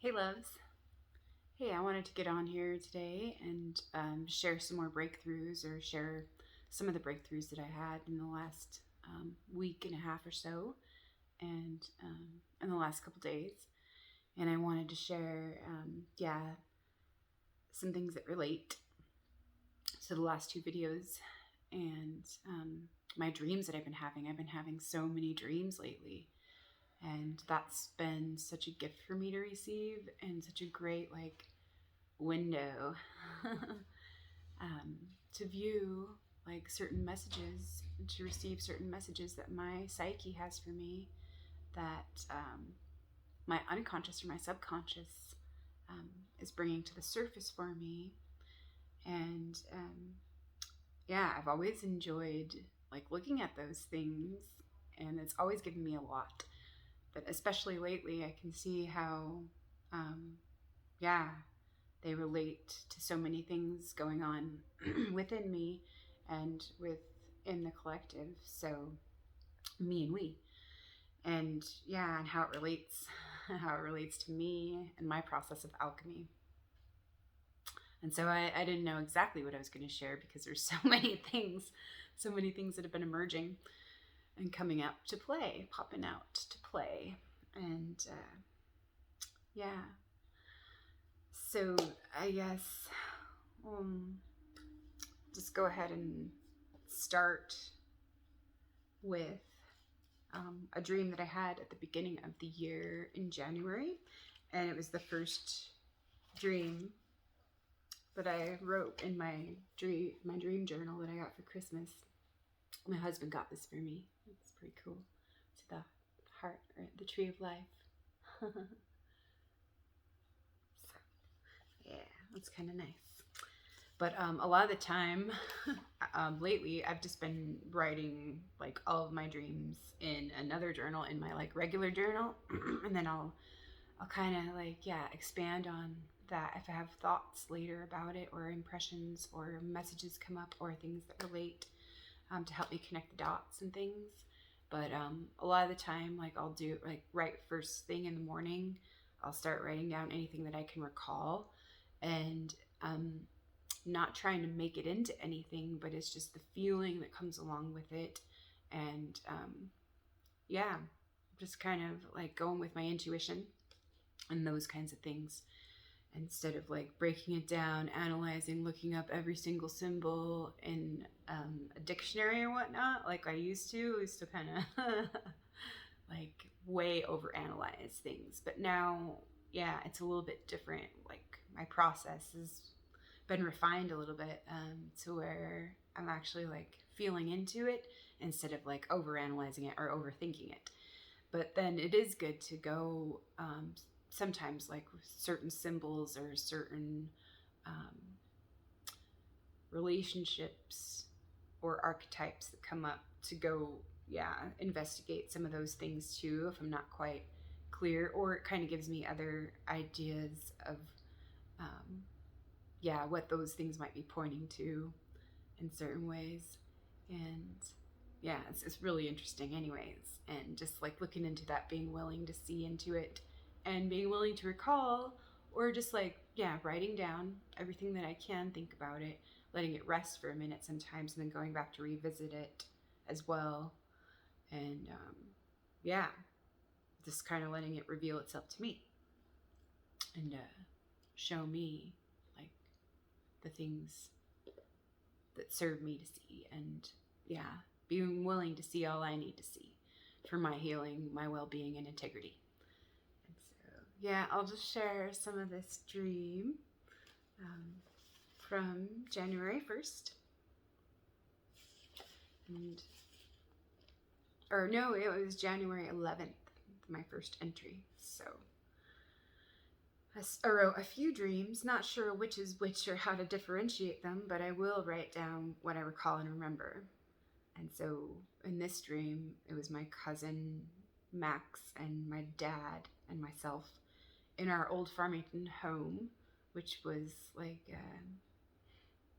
Hey loves. Hey, I wanted to get on here today and share some more breakthroughs or share some of the breakthroughs that I had in the last week and a half or so and in the last couple days. And I wanted to share, some things that relate to the last two videos and my dreams that I've been having. I've been having so many dreams lately. And that's been such a gift for me to receive and such a great window um, to view certain messages, to receive certain messages that my psyche has for me, that my unconscious or my subconscious um, is bringing to the surface for me. And I've always enjoyed looking at those things, and it's always given me a lot. But especially lately, I can see how, um, yeah, they relate to so many things going on within me and within the collective. So, me and we, and and how it relates, how it relates to me and my process of alchemy. And so I didn't know exactly what I was going to share because there's so many things that have been emerging and coming up to play, popping out to play. And yeah, so I guess just go ahead and start with a dream that I had at the beginning of the year in January. And it was the first dream that I wrote in my dream journal that I got for Christmas. My husband got this for me. It's pretty cool. It's the heart, or the tree of life. So, yeah, that's kind of nice. But a lot of the time, lately, I've just been writing all of my dreams in another journal, in my regular journal, and then I'll kind of expand on that if I have thoughts later about it, or impressions, or messages come up, or things that relate to help me connect the dots and things. But a lot of the time, I'll do right first thing in the morning. I'll start writing down anything that I can recall, and not trying to make it into anything, but it's just the feeling that comes along with it. And just kind of going with my intuition and those kinds of things, instead of breaking it down, analyzing, looking up every single symbol in a dictionary or whatnot like I used to. I used to kind of way over analyze things, but now it's a little bit different. My process has been refined a little bit, to where I'm actually feeling into it instead of over analyzing it or overthinking it. But then it is good to go sometimes with certain symbols or certain relationships or archetypes that come up, to go investigate some of those things too if I'm not quite clear, or it kind of gives me other ideas of what those things might be pointing to in certain ways. And it's really interesting anyways. And just looking into that, being willing to see into it and being willing to recall, or just writing down everything that I can think about it, letting it rest for a minute sometimes, and then going back to revisit it as well. And just kind of letting it reveal itself to me and show me the things that serve me to see. And being willing to see all I need to see for my healing, my well-being, and integrity. And so I'll just share some of this dream from January 1st. It was January 11th, my first entry. So I wrote a few dreams, not sure which is which or how to differentiate them, but I will write down what I recall and remember. And so in this dream, it was my cousin Max and my dad and myself in our old Farmington home, which was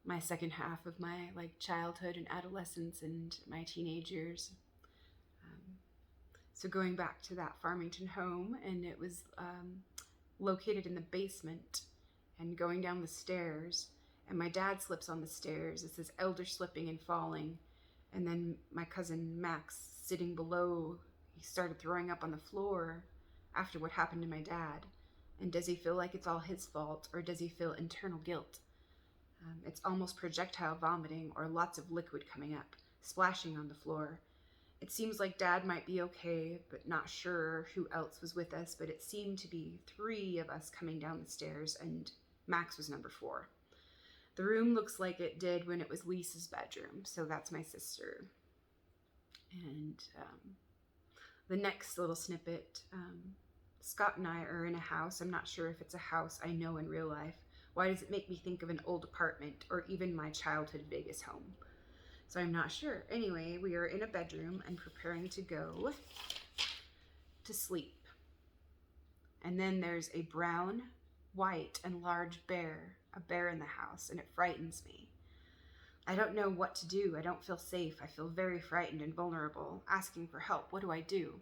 my second half of my childhood and adolescence and my teenage years. So going back to that Farmington home, and it was located in the basement and going down the stairs, and my dad slips on the stairs. It says elder slipping and falling. And then my cousin Max sitting below, he started throwing up on the floor after what happened to my dad. And does he feel like it's all his fault, or does he feel internal guilt? It's almost projectile vomiting or lots of liquid coming up, splashing on the floor. It seems like Dad might be okay, but not sure who else was with us, but it seemed to be 3 of us coming down the stairs, and Max was number 4. The room looks like it did when it was Lisa's bedroom, so that's my sister. And the next little snippet, Scott and I are in a house. I'm not sure if it's a house I know in real life. Why does it make me think of an old apartment or even my childhood Vegas home? So I'm not sure. Anyway, we are in a bedroom and preparing to go to sleep. And then there's a brown, white, and large bear, a bear in the house, and it frightens me. I don't know what to do. I don't feel safe. I feel very frightened and vulnerable, asking for help. What do I do?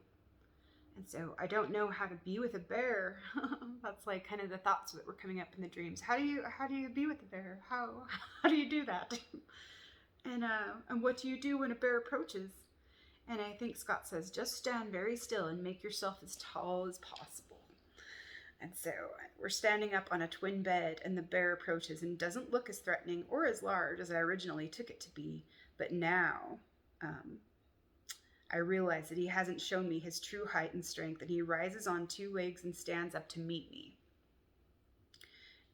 And so I don't know how to be with a bear. That's like kind of the thoughts that were coming up in the dreams. How do you be with a bear? How do you do that? And what do you do when a bear approaches? And I think Scott says, just stand very still and make yourself as tall as possible. And so we're standing up on a twin bed, and the bear approaches and doesn't look as threatening or as large as I originally took it to be. But now I realize that he hasn't shown me his true height and strength, and he rises on 2 legs and stands up to meet me,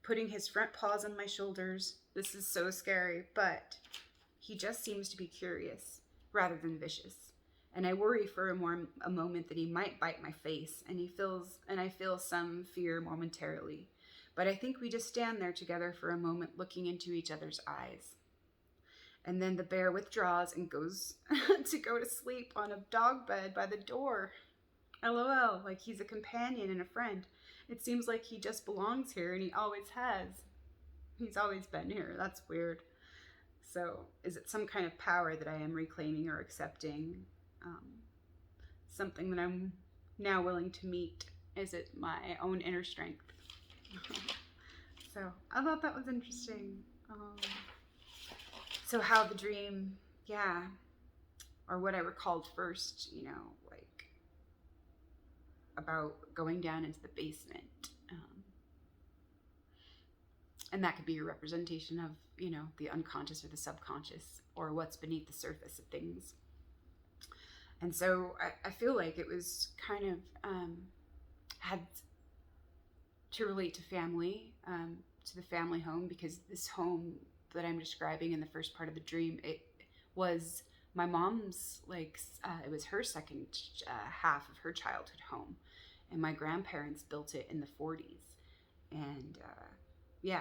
putting his front paws on my shoulders. This is so scary, but he just seems to be curious rather than vicious. And I worry for a moment that he might bite my face, and I feel some fear momentarily. But I think we just stand there together for a moment, looking into each other's eyes. And then the bear withdraws and goes to go to sleep on a dog bed by the door. LOL, like he's a companion and a friend. It seems like he just belongs here, and he always has. He's always been here. That's weird. So is it some kind of power that I am reclaiming or accepting? Something that I'm now willing to meet? Is it my own inner strength? So I thought that was interesting. So how the dream, or what I recalled first, like about going down into the basement. And that could be a representation of, the unconscious or the subconscious, or what's beneath the surface of things. And so I feel like it was kind of had to relate to family, to the family home, because this home that I'm describing in the first part of the dream, it was my mom's, it was her second half of her childhood home. And my grandparents built it in the 40s. And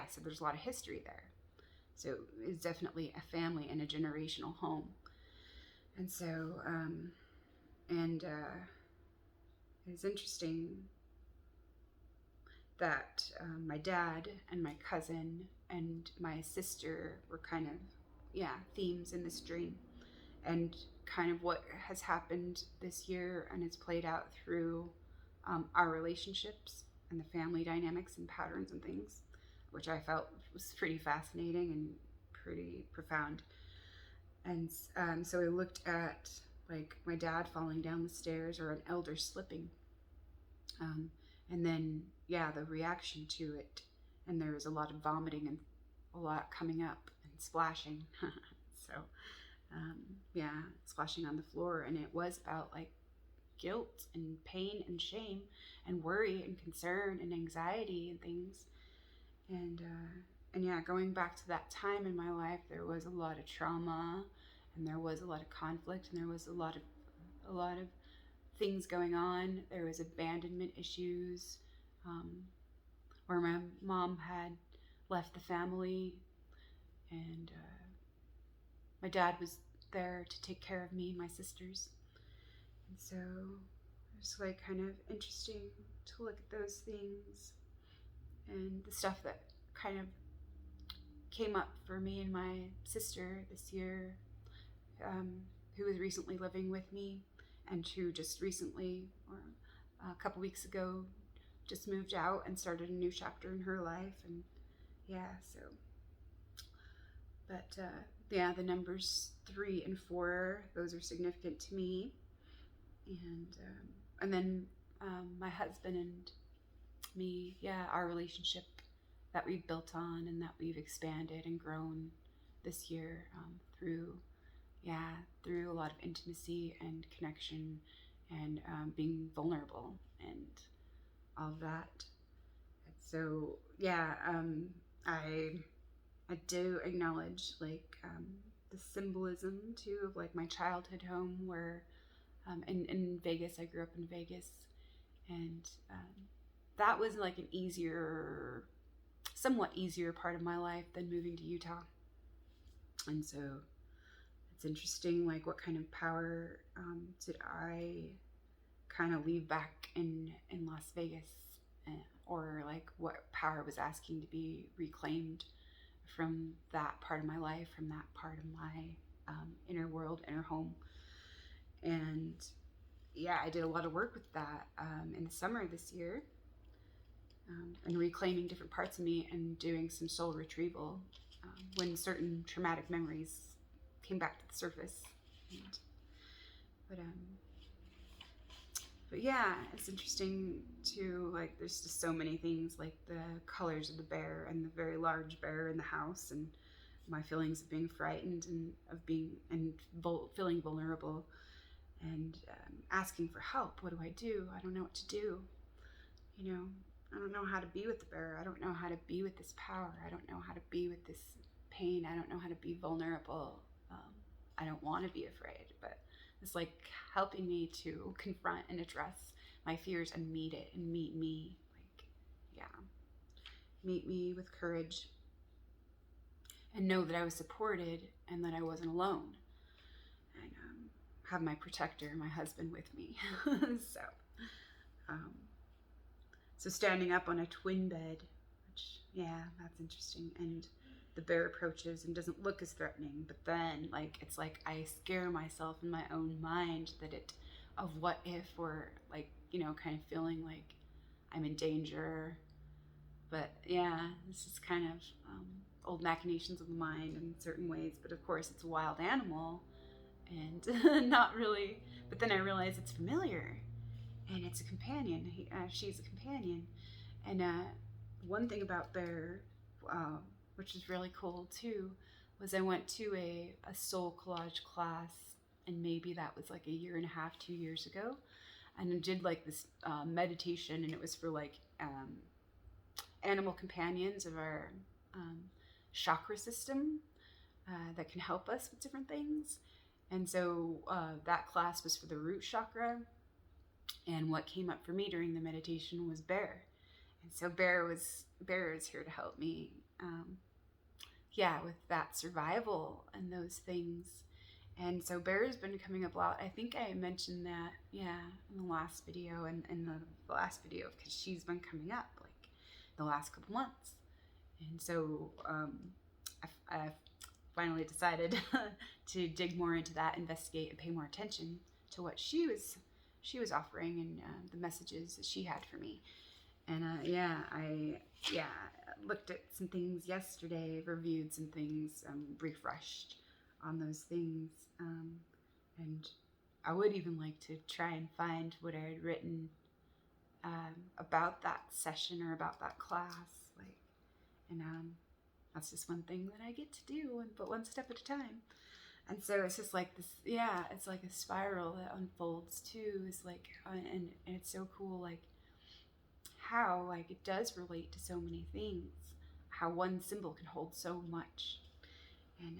so there's a lot of history there. So it's definitely a family and a generational home. And so, it's interesting that my dad and my cousin and my sister were kind of, themes in this dream. And kind of what has happened this year, and it's played out through our relationships and the family dynamics and patterns and things, which I felt was pretty fascinating and pretty profound. And so I looked at like my dad falling down the stairs, or an elder slipping, and then the reaction to it, and there was a lot of vomiting and a lot coming up and splashing. So splashing on the floor, and it was about like guilt and pain and shame and worry and concern and anxiety and things. And going back to that time in my life, there was a lot of trauma, and there was a lot of conflict, and there was a lot of things going on. There was abandonment issues, where my mom had left the family, and my dad was there to take care of me and my sisters. And so it's like kind of interesting to look at those things and the stuff that kind of came up for me and my sister this year, who was recently living with me, and who just recently, or a couple weeks ago, just moved out and started a new chapter in her life. And yeah, so, but yeah, the numbers 3 and 4, those are significant to me. And then my husband and me, yeah, our relationship that we've built on and that we've expanded and grown this year through a lot of intimacy and connection and being vulnerable and all of that. So yeah, I do acknowledge like the symbolism too of like my childhood home, where in Vegas, I grew up in Vegas, and that was like an somewhat easier part of my life than moving to Utah. And so it's interesting, like what kind of power did I kind of leave back in Las Vegas, or like what power was asking to be reclaimed from that part of my life, from that part of my inner world, inner home. And yeah, I did a lot of work with that in the summer this year, and reclaiming different parts of me and doing some soul retrieval when certain traumatic memories came back to the surface. But yeah, it's interesting too, like there's just so many things, like the colors of the bear and the very large bear in the house, and my feelings of being frightened and of being feeling vulnerable, and asking for help. What do? I don't know what to do. You know, I don't know how to be with the bear. I don't know how to be with this power. I don't know how to be with this pain. I don't know how to be vulnerable. I don't want to be afraid, but it's like helping me to confront and address my fears and meet it and meet me. Like, yeah, meet me with courage and know that I was supported and that I wasn't alone. And have my protector, my husband, with me. So standing up on a twin bed, which, yeah, that's interesting. And the bear approaches and doesn't look as threatening, but then like it's like I scare myself in my own mind of what if, or like, you know, kind of feeling like I'm in danger. But yeah, this is kind of old machinations of the mind in certain ways. But of course, it's a wild animal, and not really. But then I realize it's familiar, and it's a companion. She's a companion. And one thing about Bear, which is really cool too, was I went to a soul collage class, and maybe that was like a year and a half, 2 years ago, and I did like this meditation, and it was for like animal companions of our chakra system that can help us with different things. And so that class was for the root chakra, and what came up for me during the meditation was Bear. And so Bear is here to help me, with that survival and those things. And so Bear has been coming up a lot. I think I mentioned that, in the last video, and in the last video, because she's been coming up like the last couple months. And so I finally decided to dig more into that, investigate, and pay more attention to what she was offering, and the messages that she had for me. And I looked at some things yesterday, reviewed some things, refreshed on those things, and I would even like to try and find what I had written about that session or about that class, and that's just one thing that I get to do, but one step at a time. And so it's just like this, it's like a spiral that unfolds too. It's like, and it's so cool, like how like it does relate to so many things, how one symbol can hold so much. And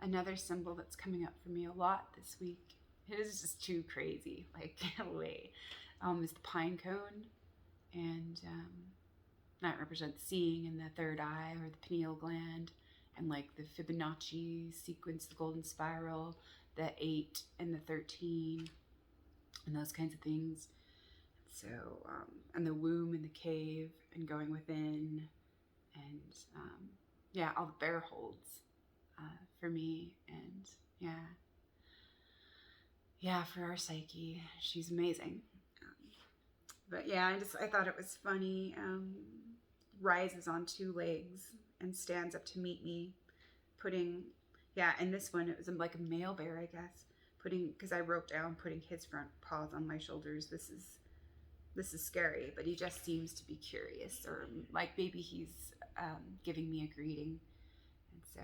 another symbol that's coming up for me a lot this week, it is just too crazy, like way, is the pine cone. And that represents seeing in the third eye or the pineal gland, and like the Fibonacci sequence, the golden spiral, the 8 and the 13, and those kinds of things. So, and the womb and the cave and going within, and all the bear holds for me, and for our psyche, she's amazing. But yeah, I thought it was funny. Rises on two legs and stands up to meet me, putting, yeah, and this one, it was like a male bear, I guess, putting, because I wrote down putting his front paws on my shoulders. This is scary, but he just seems to be curious, or like maybe he's giving me a greeting. And so,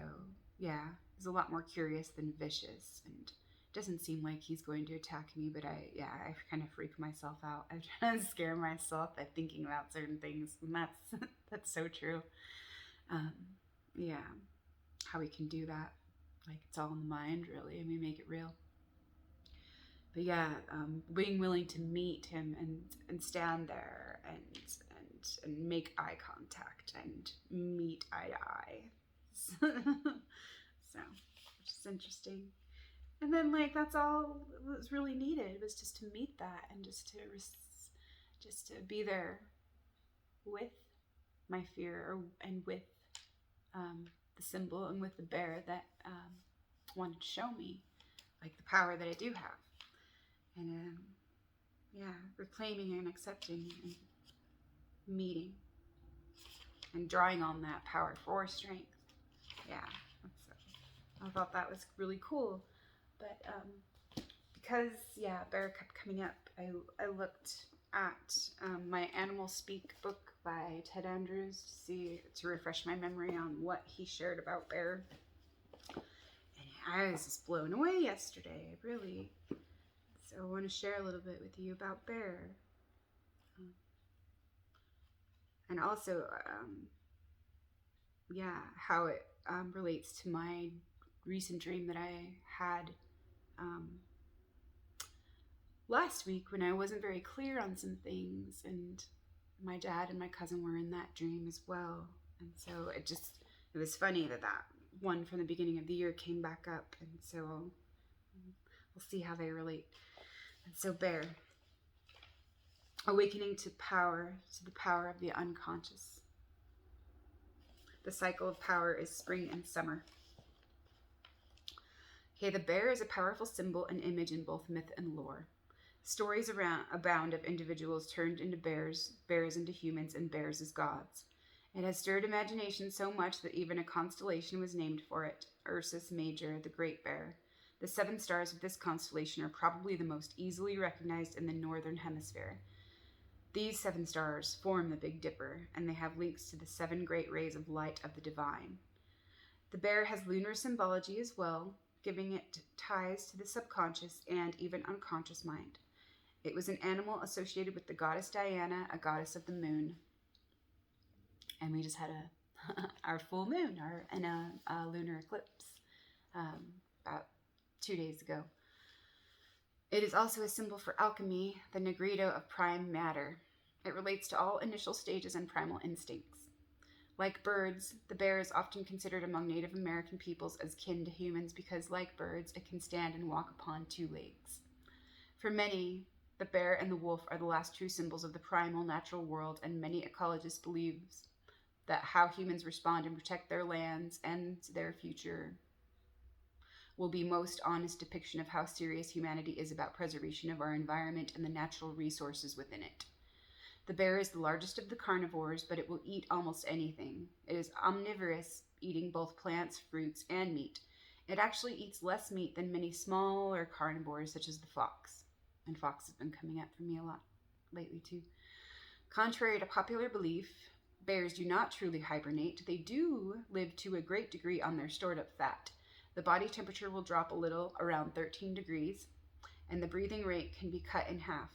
yeah, he's a lot more curious than vicious, and doesn't seem like he's going to attack me, but I kind of freak myself out. I try to scare myself by thinking about certain things, and that's so true. Um, yeah, how we can do that, like it's all in the mind, really, and we make it real. But yeah, being willing to meet him and stand there and make eye contact and meet eye to eye. So, which is interesting. And then, like, that's all was really needed, was just to meet that, and just to be there with my fear, and with the symbol, and with the bear that wanted to show me, like, the power that I do have. And yeah, reclaiming and accepting and meeting and drawing on that power for strength. Yeah, I thought that was really cool. But because, yeah, bear kept coming up, I looked at my Animal Speak book by Ted Andrews to refresh my memory on what he shared about bear. And I was just blown away yesterday, really. So I want to share a little bit with you about bear. And also, yeah, how it relates to my recent dream that I had last week, when I wasn't very clear on some things, and my dad and my cousin were in that dream as well. And so it was funny that one from the beginning of the year came back up, and so we'll see how they relate. And so bear, awakening to the power of the unconscious. The cycle of power is spring and summer. Okay, the bear is a powerful symbol and image in both myth and lore. Stories abound of individuals turned into bears, bears into humans, and bears as gods. It has stirred imagination so much that even a constellation was named for it, Ursus Major, the Great Bear. The 7 stars of this constellation are probably the most easily recognized in the northern hemisphere. These 7 stars form the Big Dipper, and they have links to the 7 great rays of light of the divine. The bear has lunar symbology as well, giving it ties to the subconscious and even unconscious mind. It was an animal associated with the goddess Diana, a goddess of the moon. And we just had our full moon, and a lunar eclipse about 2 days ago. It is also a symbol for alchemy, the negrito of prime matter. It relates to all initial stages and primal instincts. Like birds, the bear is often considered among Native American peoples as kin to humans because, like birds, it can stand and walk upon 2 legs. For many, the bear and the wolf are the last true symbols of the primal natural world, and many ecologists believe that how humans respond and protect their lands and their future will be most honest depiction of how serious humanity is about preservation of our environment and the natural resources within it. The bear is the largest of the carnivores, but it will eat almost anything. It is omnivorous, eating both plants, fruits, and meat. It actually eats less meat than many smaller carnivores, such as the fox. And fox has been coming up for me a lot lately, too. Contrary to popular belief, bears do not truly hibernate. They do live to a great degree on their stored-up fat. The body temperature will drop a little, around 13 degrees, and the breathing rate can be cut in half.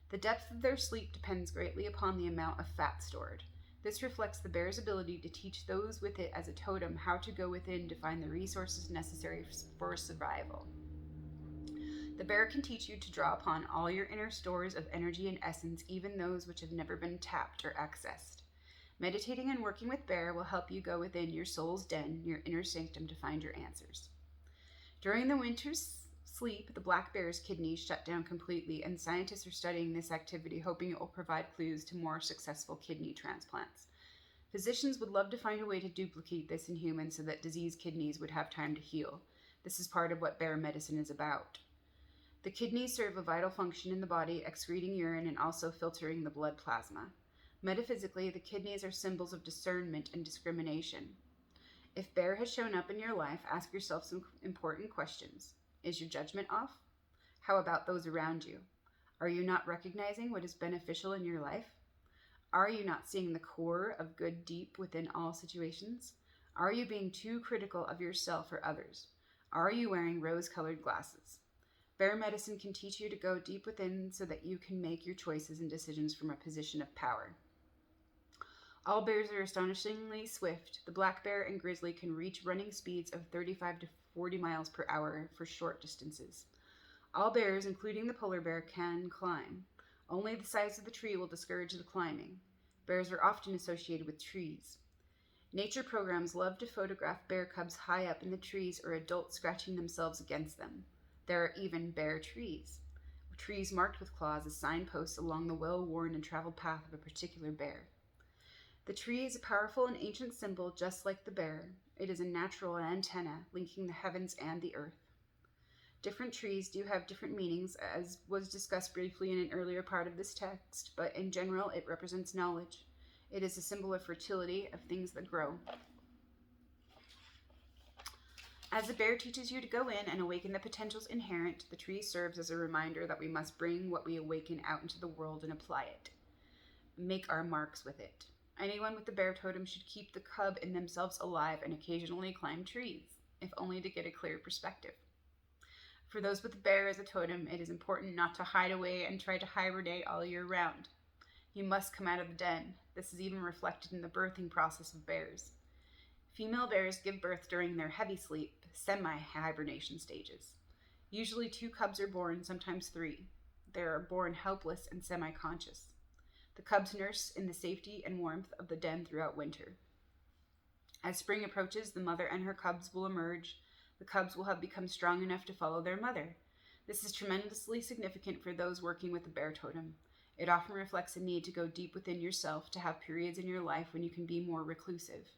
The depth of their sleep depends greatly upon the amount of fat stored. This reflects the bear's ability to teach those with it as a totem how to go within to find the resources necessary for survival. The bear can teach you to draw upon all your inner stores of energy and essence, even those which have never been tapped or accessed. Meditating and working with bear will help you go within your soul's den, your inner sanctum, to find your answers. During the winter's sleep, the black bear's kidneys shut down completely, and scientists are studying this activity, hoping it will provide clues to more successful kidney transplants. Physicians would love to find a way to duplicate this in humans so that diseased kidneys would have time to heal. This is part of what bear medicine is about. The kidneys serve a vital function in the body, excreting urine and also filtering the blood plasma. Metaphysically, the kidneys are symbols of discernment and discrimination. If bear has shown up in your life, ask yourself some important questions. Is your judgment off? How about those around you? Are you not recognizing what is beneficial in your life? Are you not seeing the core of good deep within all situations? Are you being too critical of yourself or others? Are you wearing rose-colored glasses? Bear medicine can teach you to go deep within so that you can make your choices and decisions from a position of power. All bears are astonishingly swift. The black bear and grizzly can reach running speeds of 35 to 40 miles per hour for short distances. All bears, including the polar bear, can climb. Only the size of the tree will discourage the climbing. Bears are often associated with trees. Nature programs love to photograph bear cubs high up in the trees or adults scratching themselves against them. There are even bear trees. Trees marked with claws as signposts along the well-worn and traveled path of a particular bear. The tree is a powerful and ancient symbol just like the bear. It is a natural antenna linking the heavens and the earth. Different trees do have different meanings, as was discussed briefly in an earlier part of this text, but in general it represents knowledge. It is a symbol of fertility, of things that grow. As the bear teaches you to go in and awaken the potentials inherent, the tree serves as a reminder that we must bring what we awaken out into the world and apply it. Make our marks with it. Anyone with the bear totem should keep the cub in themselves alive and occasionally climb trees, if only to get a clear perspective. For those with the bear as a totem, it is important not to hide away and try to hibernate all year round. You must come out of the den. This is even reflected in the birthing process of bears. Female bears give birth during their heavy sleep, semi-hibernation stages. Usually 2 cubs are born, sometimes 3. They are born helpless and semi-conscious. The cubs nurse in the safety and warmth of the den throughout winter. As spring approaches, the mother and her cubs will emerge. The cubs will have become strong enough to follow their mother. This is tremendously significant for those working with the bear totem. It often reflects a need to go deep within yourself, to have periods in your life when you can be more reclusive.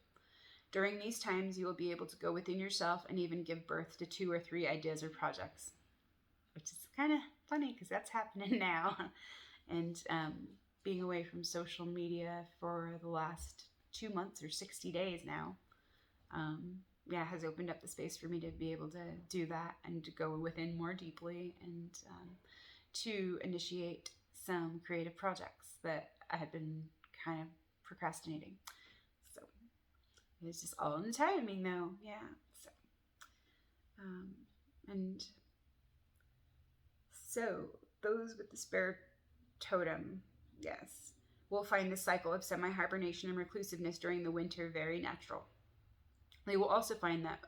During these times, you will be able to go within yourself and even give birth to 2 or 3 ideas or projects. Which is kind of funny because that's happening now. And being away from social media for the last 2 months or 60 days now, has opened up the space for me to be able to do that and to go within more deeply and to initiate some creative projects that I had been kind of procrastinating. So it's just all in the timing though. Yeah. So those with the bear totem, yes, will find this cycle of semi-hibernation and reclusiveness during the winter very natural. They will also find that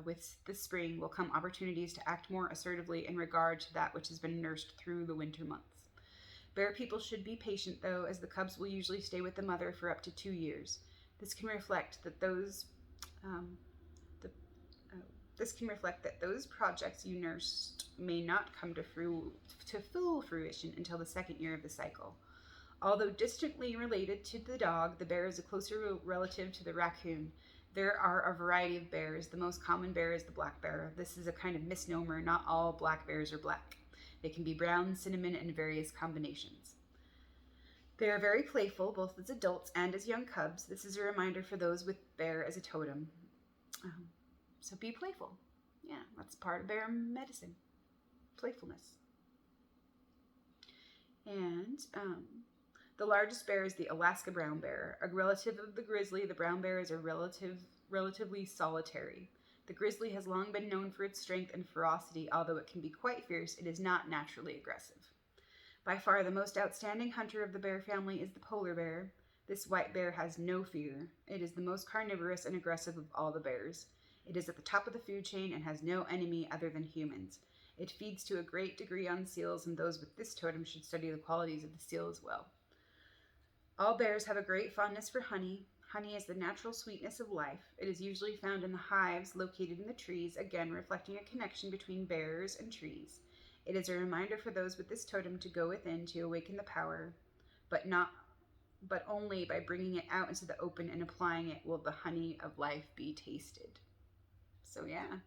with the spring will come opportunities to act more assertively in regard to that which has been nursed through the winter months. Bear people should be patient, though, as the cubs will usually stay with the mother for up to 2 years. This can reflect that those projects you nursed may not come to full fruition until the 2nd year of the cycle. Although distantly related to the dog, the bear is a closer relative to the raccoon. There are a variety of bears. The most common bear is the black bear. This is a kind of misnomer. Not all black bears are black. They can be brown, cinnamon, and various combinations. They are very playful, both as adults and as young cubs. This is a reminder for those with bear as a totem. So be playful. Yeah, that's part of bear medicine. Playfulness. And the largest bear is the Alaska brown bear. A relative of the grizzly, the brown bear is relatively solitary. The grizzly has long been known for its strength and ferocity. Although it can be quite fierce, it is not naturally aggressive. By far the most outstanding hunter of the bear family is the polar bear. This white bear has no fear. It is the most carnivorous and aggressive of all the bears. It is at the top of the food chain and has no enemy other than humans. It feeds to a great degree on seals, and those with this totem should study the qualities of the seal as well. All bears have a great fondness for honey. Honey is the natural sweetness of life. It is usually found in the hives located in the trees, again reflecting a connection between bears and trees. It is a reminder for those with this totem to go within to awaken the power, but only by bringing it out into the open and applying it will the honey of life be tasted. So yeah,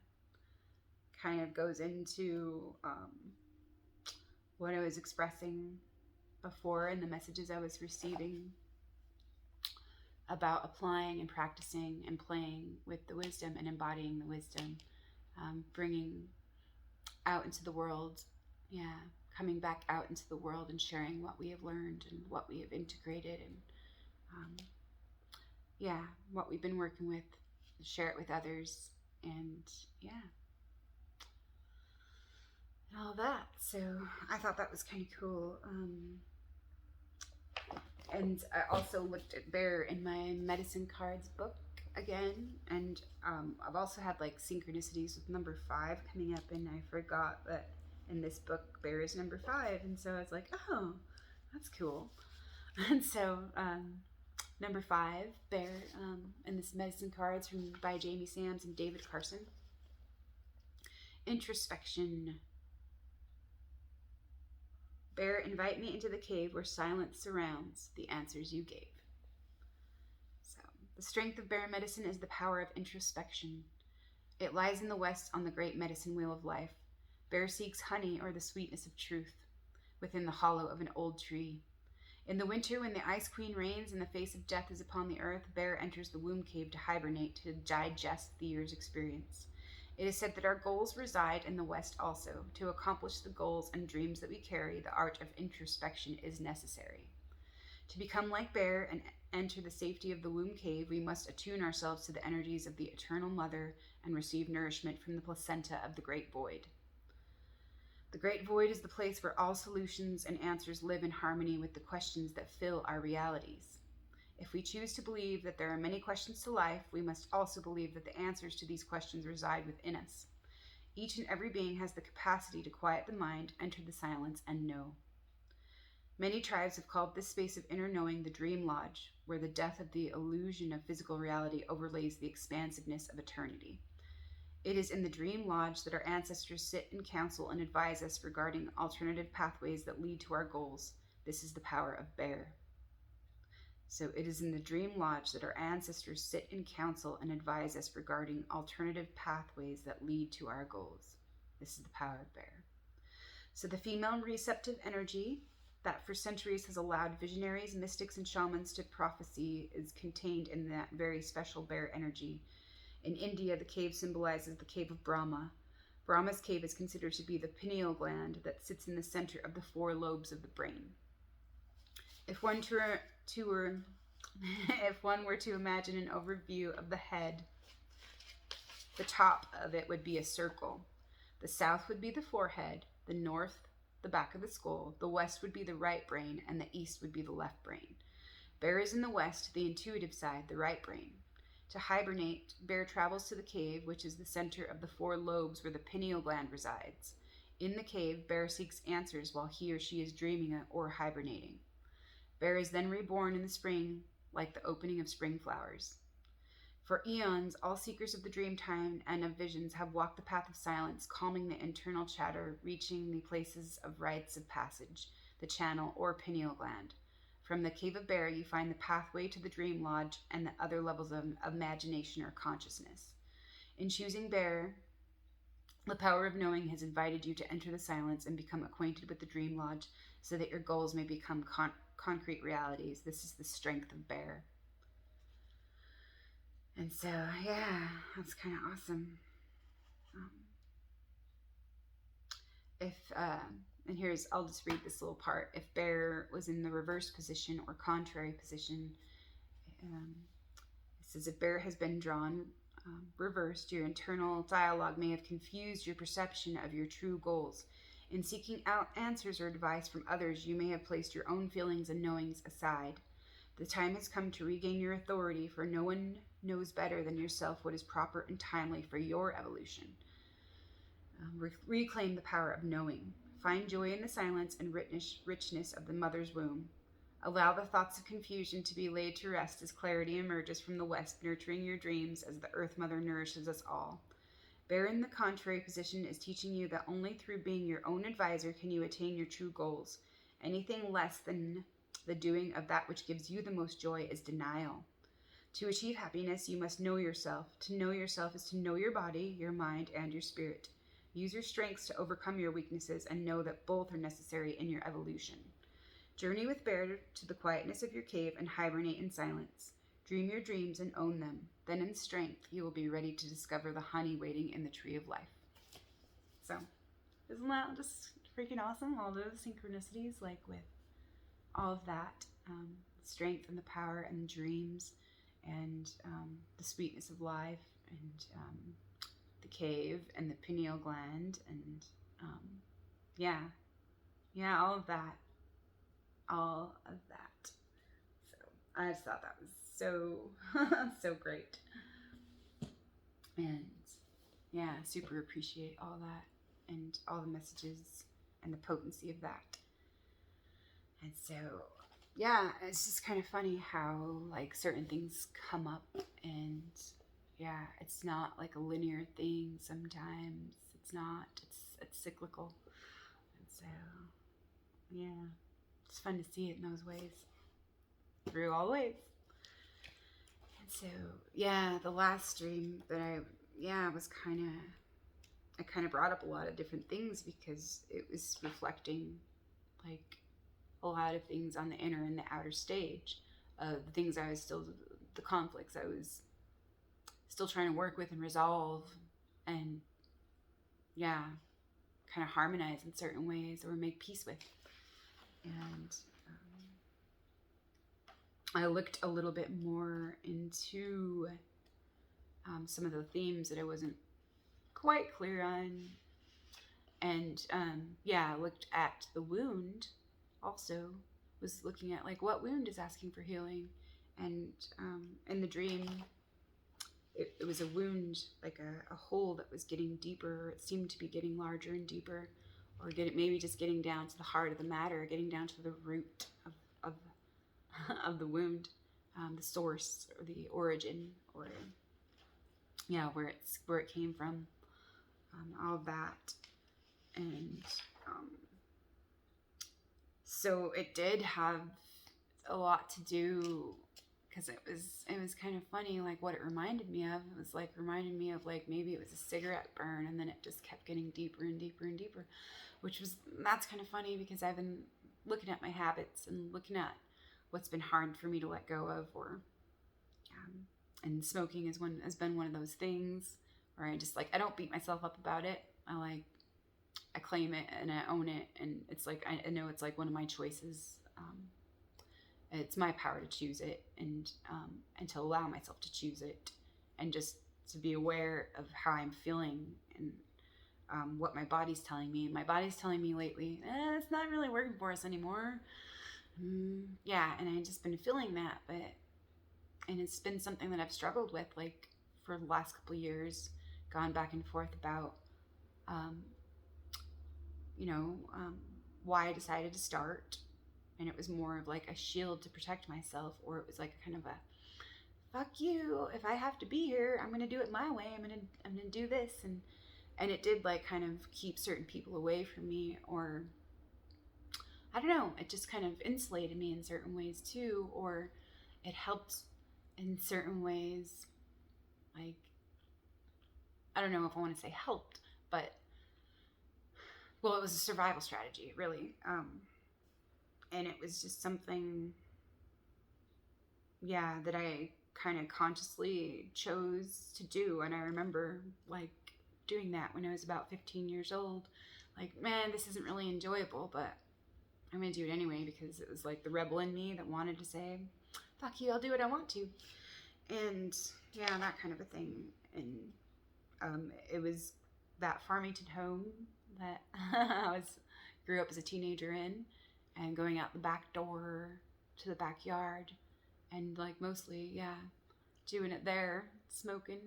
kind of goes into what I was expressing before and the messages I was receiving about applying and practicing and playing with the wisdom and embodying the wisdom, bringing out into the world, coming back out into the world and sharing what we have learned and what we have integrated and what we've been working with, share it with others, and all that. So I thought that was kind of cool. And I also looked at Bear in my medicine cards book again, and I've also had like synchronicities with number 5 coming up, and I forgot that in this book Bear is number 5, and so I was like, oh, that's cool. And so number 5, Bear, in this medicine cards by Jamie Sams and David Carson. Introspection. Bear, invite me into the cave where silence surrounds the answers you gave. So, the strength of Bear medicine is the power of introspection. It lies in the west on the great medicine wheel of life. Bear seeks honey or the sweetness of truth within the hollow of an old tree. In the winter, when the Ice Queen reigns and the face of death is upon the earth, Bear enters the womb cave to hibernate, to digest the year's experience. It is said that our goals reside in the West also. To accomplish the goals and dreams that we carry, the art of introspection is necessary. To become like Bear and enter the safety of the womb cave, we must attune ourselves to the energies of the Eternal Mother and receive nourishment from the placenta of the Great Void. The Great Void is the place where all solutions and answers live in harmony with the questions that fill our realities. If we choose to believe that there are many questions to life, we must also believe that the answers to these questions reside within us. Each and every being has the capacity to quiet the mind, enter the silence, and know. Many tribes have called this space of inner knowing the Dream Lodge, where the death of the illusion of physical reality overlays the expansiveness of eternity. It is in the Dream Lodge that our ancestors sit in council and advise us regarding alternative pathways that lead to our goals. This is the power of Bear. So it is in the Dream Lodge that our ancestors sit in council and advise us regarding alternative pathways that lead to our goals. This is the power of Bear. So the female receptive energy that for centuries has allowed visionaries, mystics, and shamans to prophesy is contained in that very special Bear energy. In India, the cave symbolizes the cave of Brahma. Brahma's cave is considered to be the pineal gland that sits in the center of the 4 lobes of the brain. If one were to imagine an overview of the head, the top of it would be a circle. The south would be the forehead, the north, the back of the skull, the west would be the right brain, and the east would be the left brain. Bear is in the west, the intuitive side, the right brain. To hibernate, Bear travels to the cave, which is the center of the 4 lobes where the pineal gland resides. In the cave, Bear seeks answers while he or she is dreaming or hibernating. Bear is then reborn in the spring, like the opening of spring flowers. For eons, all seekers of the dream time and of visions have walked the path of silence, calming the internal chatter, reaching the places of rites of passage, the channel or pineal gland. From the cave of Bear, you find the pathway to the Dream Lodge and the other levels of imagination or consciousness. In choosing Bear, the power of knowing has invited you to enter the silence and become acquainted with the Dream Lodge so that your goals may become concrete realities. This is the strength of Bear. And so, that's kind of awesome. I'll just read this little part. If Bear was in the reverse position or contrary position, it says if Bear has been drawn reversed, your internal dialogue may have confused your perception of your true goals. In seeking out answers or advice from others, you may have placed your own feelings and knowings aside. The time has come to regain your authority, for no one knows better than yourself what is proper and timely for your evolution. Reclaim the power of knowing. Find joy in the silence and richness of the mother's womb. Allow the thoughts of confusion to be laid to rest as clarity emerges from the west, nurturing your dreams as the Earth Mother nourishes us all. Bear in the contrary position is teaching you that only through being your own advisor can you attain your true goals. Anything less than the doing of that which gives you the most joy is denial. To achieve happiness, you must know yourself. To know yourself is to know your body, your mind, and your spirit. Use your strengths to overcome your weaknesses and know that both are necessary in your evolution. Journey with Bear to the quietness of your cave and hibernate in silence. Dream your dreams and own them. Then in strength, you will be ready to discover the honey waiting in the tree of life. So, isn't that just freaking awesome? All those synchronicities, like with all of that, strength and the power and the dreams and the sweetness of life and the cave and the pineal gland and all of that. All of that. So I just thought that was so, so great. And yeah, super appreciate all that and all the messages and the potency of that. And so, yeah, it's just kind of funny how like certain things come up, and yeah, it's not like a linear thing sometimes. It's not. It's cyclical. And so, yeah, it's fun to see it in those ways. Through all ways. And so, yeah, the last stream that I kind of brought up a lot of different things because it was reflecting like a lot of things on the inner and the outer stage of the things the conflicts I was still trying to work with and resolve and yeah, kind of harmonize in certain ways or make peace with. And I looked a little bit more into some of the themes that I wasn't quite clear on. And I looked at the wound also, was looking at like what wound is asking for healing. And in the dream, it was a wound, like a hole that was getting deeper. It seemed to be getting larger and deeper, or maybe just getting down to the heart of the matter, getting down to the root of the wound, the source or the origin, or where it came from, all of that. And so it did have a lot to do, because it was kind of funny, like what it reminded me of. It was like reminding me of like maybe it was a cigarette burn, and then it just kept getting deeper and deeper and deeper, that's kind of funny because I've been looking at my habits and looking at what's been hard for me to let go of, or and smoking has been one of those things where I just like, I don't beat myself up about it. I claim it and I own it, and it's like I know it's like one of my choices. It's my power to choose it, and to allow myself to choose it, and just to be aware of how I'm feeling and what my body's telling me. And my body's telling me lately, it's not really working for us anymore. And I've just been feeling that, and it's been something that I've struggled with like for the last couple of years, gone back and forth about, why I decided to start. And it was more of like a shield to protect myself, or it was like kind of a, fuck you, if I have to be here, I'm going to do it my way. I'm going to do this. And it did like kind of keep certain people away from me, or I don't know, it just kind of insulated me in certain ways too, or it helped in certain ways. Like, I don't know if I want to say helped, but well, it was a survival strategy, really. And it was just something, that I kind of consciously chose to do. And I remember like doing that when I was about 15 years old. Like, man, this isn't really enjoyable, but I'm going to do it anyway, because it was like the rebel in me that wanted to say, fuck you, I'll do what I want to. And that kind of a thing. And it was that Farmington home that I grew up as a teenager in, and going out the back door to the backyard, and like mostly, doing it there, smoking.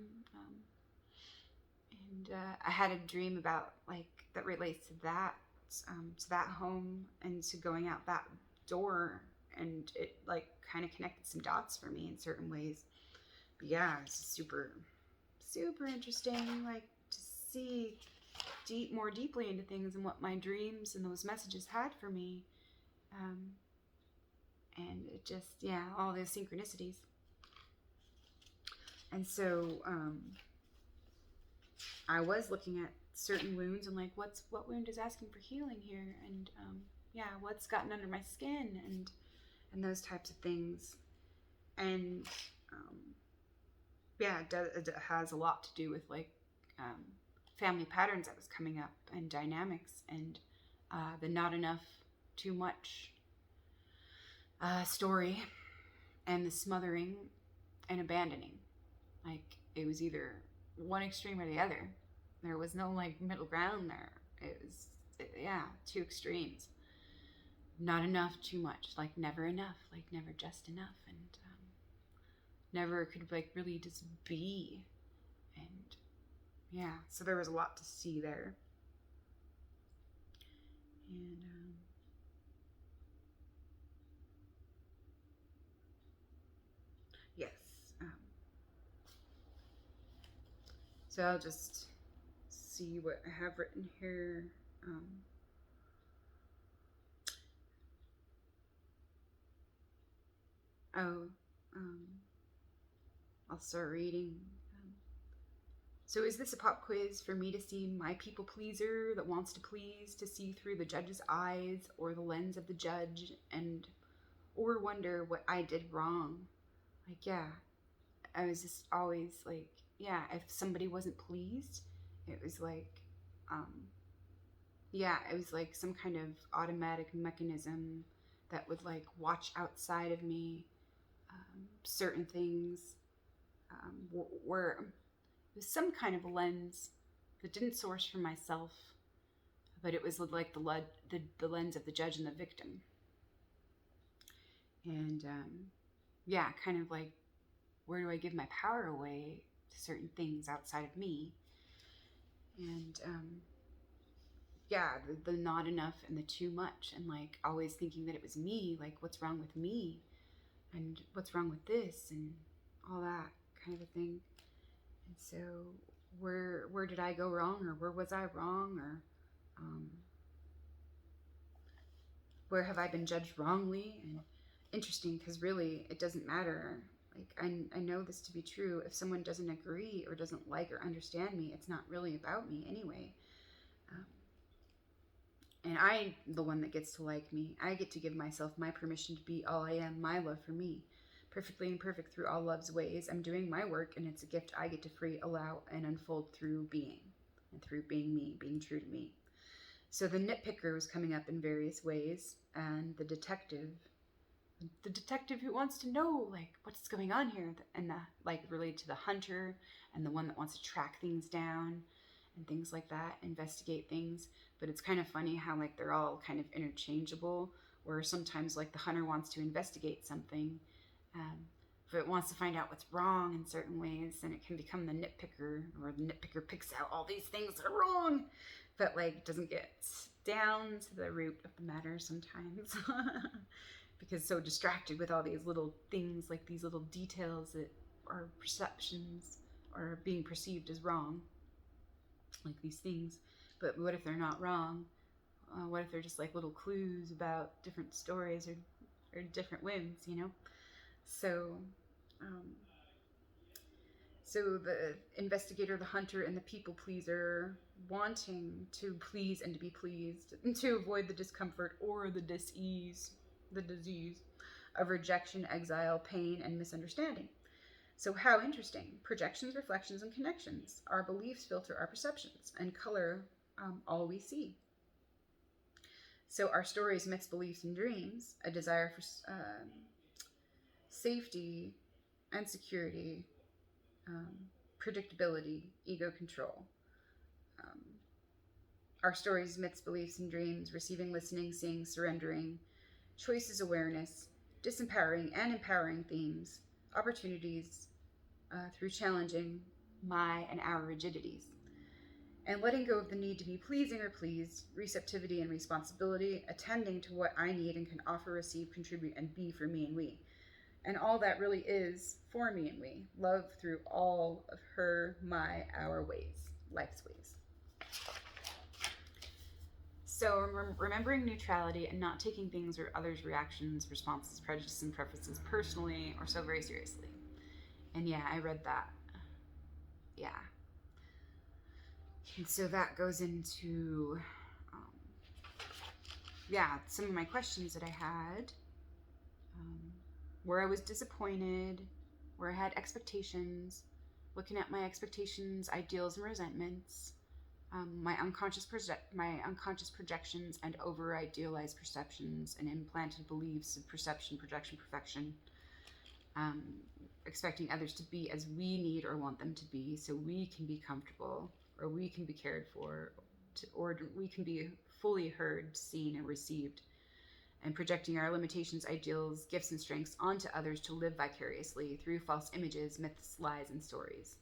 And I had a dream about like that relates to that home, and to going out that door, and it like kind of connected some dots for me in certain ways. But it's super, super interesting, like to see more deeply into things and what my dreams and those messages had for me. And it just, all those synchronicities. And so I was looking at certain wounds and like what wound is asking for healing here, and yeah, what's gotten under my skin, and those types of things. And yeah, it has a lot to do with like family patterns that was coming up, and dynamics, and the not enough, too much story, and the smothering and abandoning. Like, it was either one extreme or the other. There was no like middle ground there. It was, yeah, two extremes. Not enough, too much. Like, never enough. Like, never just enough. And never could like really just be. And yeah, so there was a lot to see there. And yes. So I'll just see what I have written here. I'll start reading. So is this a pop quiz for me to see my people pleaser that wants to please, to see through the judge's eyes or the lens of the judge, and or wonder what I did wrong? Like, yeah, I was just always like, yeah, if somebody wasn't pleased, it was like, yeah, it was like some kind of automatic mechanism that would like watch outside of me. Certain things were, it was some kind of lens that didn't source from myself, but it was like the lens of the judge and the victim. And yeah, kind of like, where do I give my power away to certain things outside of me? And yeah, the not enough and the too much, and like always thinking that it was me, like what's wrong with me, and what's wrong with this, and all that kind of a thing. And so where did I go wrong, or where was I wrong, or where have I been judged wrongly? And interesting, because really it doesn't matter. Like, I know this to be true. If someone doesn't agree or doesn't like or understand me, it's not really about me anyway. And I'm the one that gets to like me. I get to give myself my permission to be all I am, my love for me. Perfectly imperfect through all love's ways. I'm doing my work, and it's a gift I get to free, allow, and unfold through being. And through being me, being true to me. So the nitpicker was coming up in various ways, and the detective who wants to know like what's going on here, and the like related to the hunter, and the one that wants to track things down and things like that, investigate things. But it's kind of funny how like they're all kind of interchangeable, where sometimes like the hunter wants to investigate something, but it wants to find out what's wrong in certain ways, and it can become the nitpicker, or the nitpicker picks out all these things that are wrong, but like doesn't get down to the root of the matter sometimes. Because so distracted with all these little things, like these little details that are perceptions or being perceived as wrong, like these things. But what if they're not wrong? What if they're just like little clues about different stories, or different whims, you know? So so the investigator, the hunter, and the people pleaser, wanting to please and to be pleased, and to avoid the discomfort or the disease of rejection, exile, pain, and misunderstanding. So how interesting. Projections, reflections, and connections. Our beliefs filter our perceptions and color all we see. So our stories, myths, beliefs, and dreams, a desire for safety and security, predictability, ego control. Our stories, myths, beliefs, and dreams, receiving, listening, seeing, surrendering, choices, awareness, disempowering and empowering themes, opportunities through challenging my and our rigidities, and letting go of the need to be pleasing or pleased, receptivity and responsibility, attending to what I need and can offer, receive, contribute, and be for me and we. And all that really is for me and we. Love through all of her, my, our ways, life's ways. So remembering neutrality and not taking things or others' reactions, responses, prejudices, and preferences personally or so very seriously. And yeah, I read that. Yeah. And so that goes into, some of my questions that I had, where I was disappointed, where I had expectations, looking at my expectations, ideals, and resentments, my unconscious projections and over idealized perceptions and implanted beliefs of perception, projection, perfection, expecting others to be as we need or want them to be so we can be comfortable or we can be cared for or we can be fully heard, seen, and received, and projecting our limitations, ideals, gifts, and strengths onto others to live vicariously through false images, myths, lies, and stories.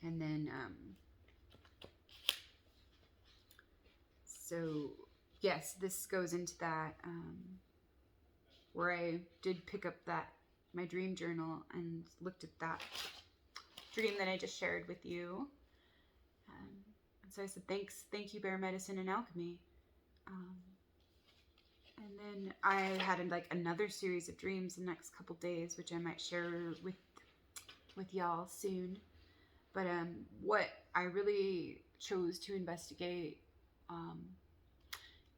And then, so yes, this goes into that, where I did pick up my dream journal and looked at that dream that I just shared with you. And so I said, thank you, Bear Medicine and Alchemy. And then I had another series of dreams the next couple days, which I might share with y'all soon. But what I really chose to investigate,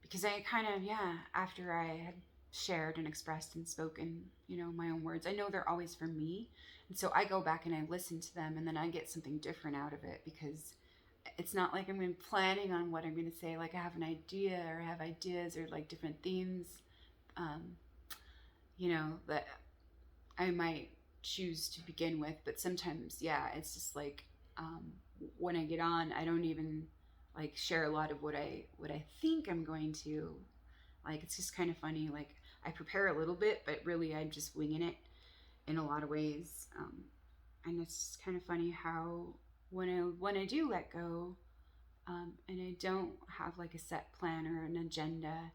because I kind of, after I had shared and expressed and spoken, my own words, I know they're always for me. And so I go back and I listen to them, and then I get something different out of it, because it's not like I'm planning on what I'm going to say. Like I have an idea or I have ideas or different themes, that I might choose to begin with. But sometimes, it's just when I get on, I don't even share a lot of what I think I'm going to. It's just kind of funny. I prepare a little bit, but really I'm just winging it in a lot of ways. And it's just kind of funny how when I do let go, and I don't have a set plan or an agenda,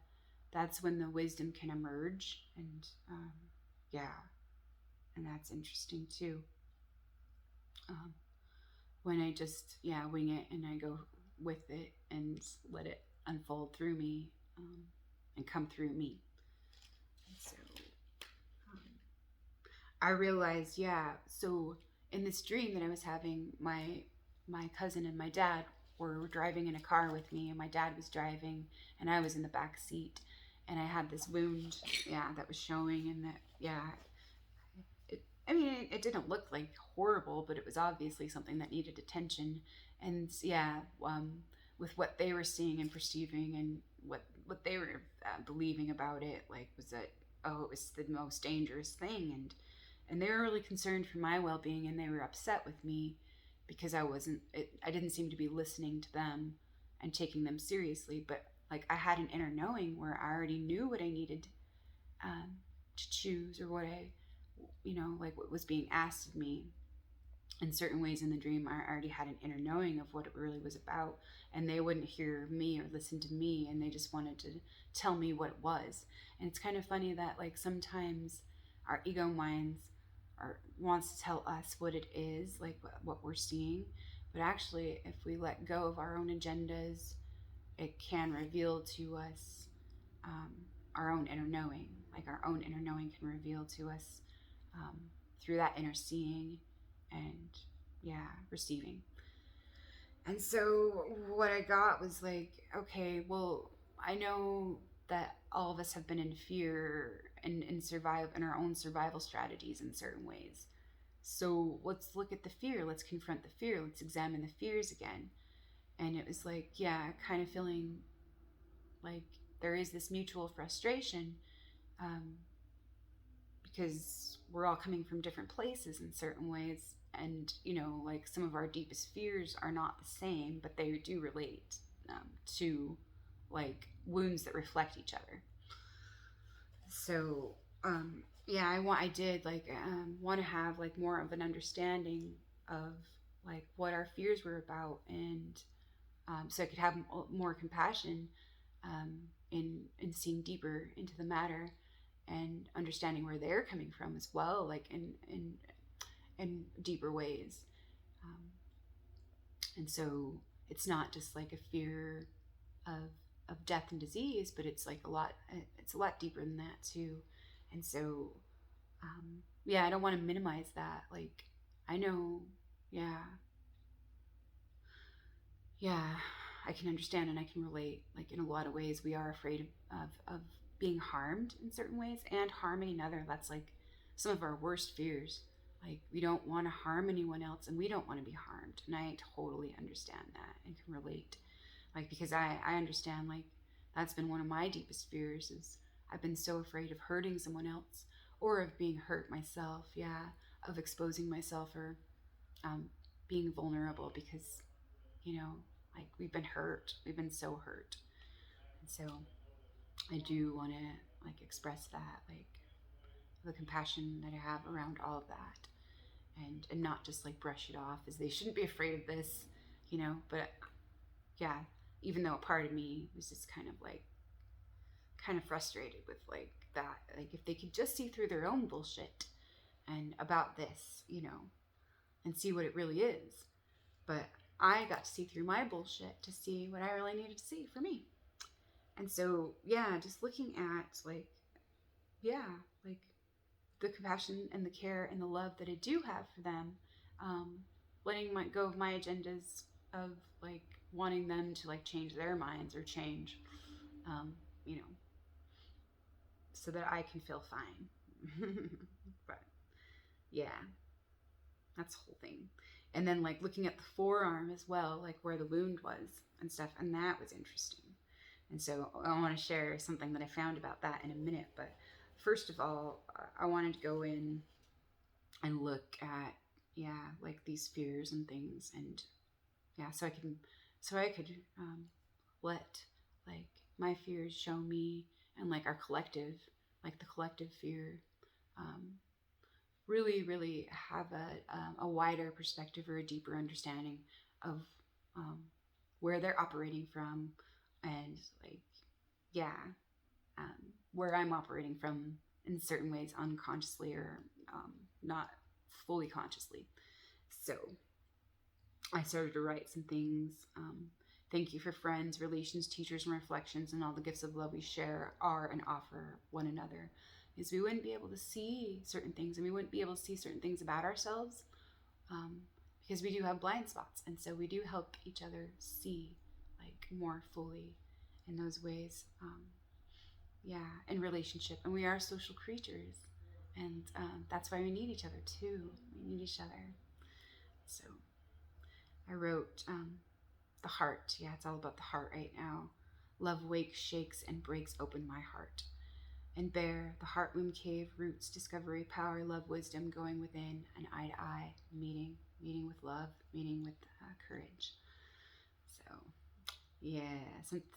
that's when the wisdom can emerge. And and that's interesting too. When I just wing it and I go with it and let it unfold through me, and come through me. And so I realized, so in this dream that I was having, my cousin and my dad were driving in a car with me, and my dad was driving and I was in the back seat, and I had this wound that was showing, and that it didn't look horrible, but it was obviously something that needed attention. And with what they were seeing and perceiving, and what they were believing about it, was that, it was the most dangerous thing, and they were really concerned for my well-being, and they were upset with me because I didn't seem to be listening to them and taking them seriously. But I had an inner knowing where I already knew what I needed to choose, or what I, what was being asked of me. In certain ways in the dream, I already had an inner knowing of what it really was about, and they wouldn't hear me or listen to me, and they just wanted to tell me what it was. And it's kind of funny that sometimes our ego minds wants to tell us what it is, what we're seeing, but actually if we let go of our own agendas, it can reveal to us our own inner knowing. Our own inner knowing can reveal to us through that inner seeing and receiving. And so what I got was okay, well, I know that all of us have been in fear and in our own survival strategies in certain ways. So let's look at the fear. Let's confront the fear. Let's examine the fears again. And it was kind of feeling there is this mutual frustration, because we're all coming from different places in certain ways. And, some of our deepest fears are not the same, but they do relate to wounds that reflect each other. So, I did want to have more of an understanding of what our fears were about, and so I could have more compassion in seeing deeper into the matter and understanding where they're coming from as well, in deeper ways. And so it's not just a fear of death and disease, but it's a lot deeper than that too. And so I don't want to minimize that. I know yeah, I can understand and I can relate. Like in a lot of ways, we are afraid of being harmed in certain ways and harming another. That's like some of our worst fears. Like we don't want to harm anyone else and we don't want to be harmed. And I totally understand that and can relate. Like because I understand like that's been one of my deepest fears is I've been so afraid of hurting someone else or of being hurt myself. Yeah, of exposing myself or um, being vulnerable because like we've been hurt, we've been so hurt, and so I do want to like express that, like the compassion that I have around all of that, and not just like brush it off as they shouldn't be afraid of this, but yeah, even though a part of me was just kind of frustrated with like that, like if they could just see through their own bullshit and about this, and see what it really is. But I got to see through my bullshit to see what I really needed to see for me. And so, yeah, just looking at yeah, like the compassion and the care and the love that I do have for them, um, letting go of my agendas of like wanting them to like change their minds or change, um, you know, so that I can feel fine. But yeah, that's the whole thing. And then like looking at the forearm as well, like where the wound was and stuff, and that was interesting. And so I want to share something that I found about that in a minute. But first of all, I wanted to go in and look at, yeah, like these fears and things. And yeah, so I could let like my fears show me and like our collective, like the collective fear, um, really, really have a wider perspective or a deeper understanding of um, where they're operating from and like, yeah, where I'm operating from in certain ways unconsciously or not fully consciously. So I started to write some things. Thank you for friends, relations, teachers, and reflections, and all the gifts of love we share are and offer one another. Because we wouldn't be able to see certain things, and we wouldn't be able to see certain things about ourselves um, because we do have blind spots. And so we do help each other see like more fully in those ways. Yeah, in relationship. And we are social creatures. And that's why we need each other too. We need each other. So I wrote the heart. Yeah, it's all about the heart right now. Love wakes, shakes, and breaks open my heart. And bare the heart womb cave, roots, discovery, power, love, wisdom, going within, an eye to eye, meeting with love, meeting with courage. So, yeah,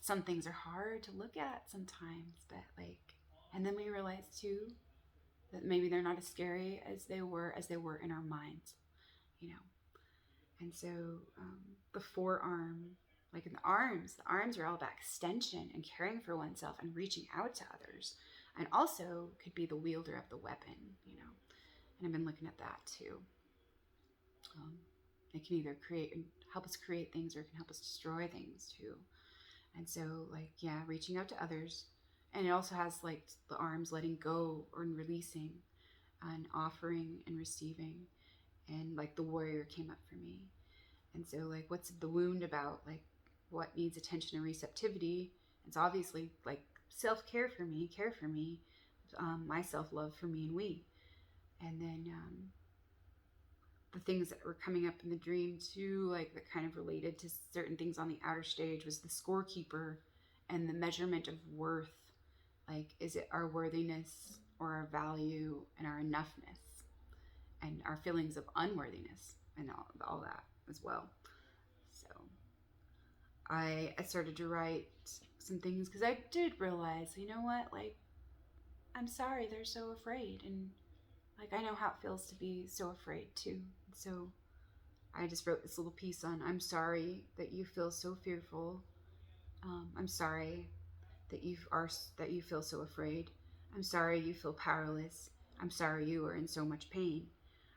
some things are hard to look at sometimes, but like, and then we realize too that maybe they're not as scary as they were in our minds, you know. And so the forearm, like in the arms are all about extension and caring for oneself and reaching out to others, and also could be the wielder of the weapon, you know. And I've been looking at that too. Um, it can either help us create things, or it can help us destroy things too. And so, like, yeah, reaching out to others, and it also has like the arms letting go or releasing, and offering and receiving, and like the warrior came up for me. And so, like, what's the wound about? Like, what needs attention and receptivity? It's obviously like self-care for me, care for me, my self-love for me and we. And then the things that were coming up in the dream too, like that kind of related to certain things on the outer stage, was the scorekeeper and the measurement of worth. Like, is it our worthiness or our value and our enoughness and our feelings of unworthiness and all that as well. So I started to write some things because I did realize, you know what, like, I'm sorry they're so afraid, and like I know how it feels to be so afraid too. So I just wrote this little piece on, I'm sorry that you feel so fearful. I'm sorry that you feel so afraid. I'm sorry you feel powerless. I'm sorry you are in so much pain.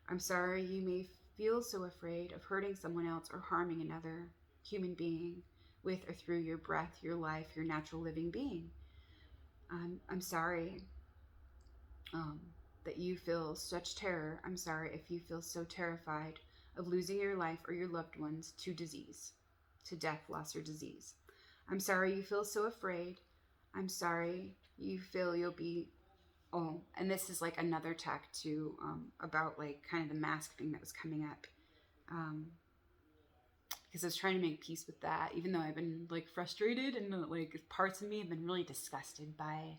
I'm sorry you may feel so afraid of hurting someone else or harming another human being with or through your breath, your life, your natural living being. I'm sorry um, that you feel such terror. I'm sorry if you feel so terrified of losing your life or your loved ones to disease. to death, loss, or disease. I'm sorry you feel so afraid. I'm sorry you feel you'll be. Oh, and this is like another talk too, about like kind of the mask thing that was coming up. Because I was trying to make peace with that, even though I've been like frustrated and like parts of me have been really disgusted by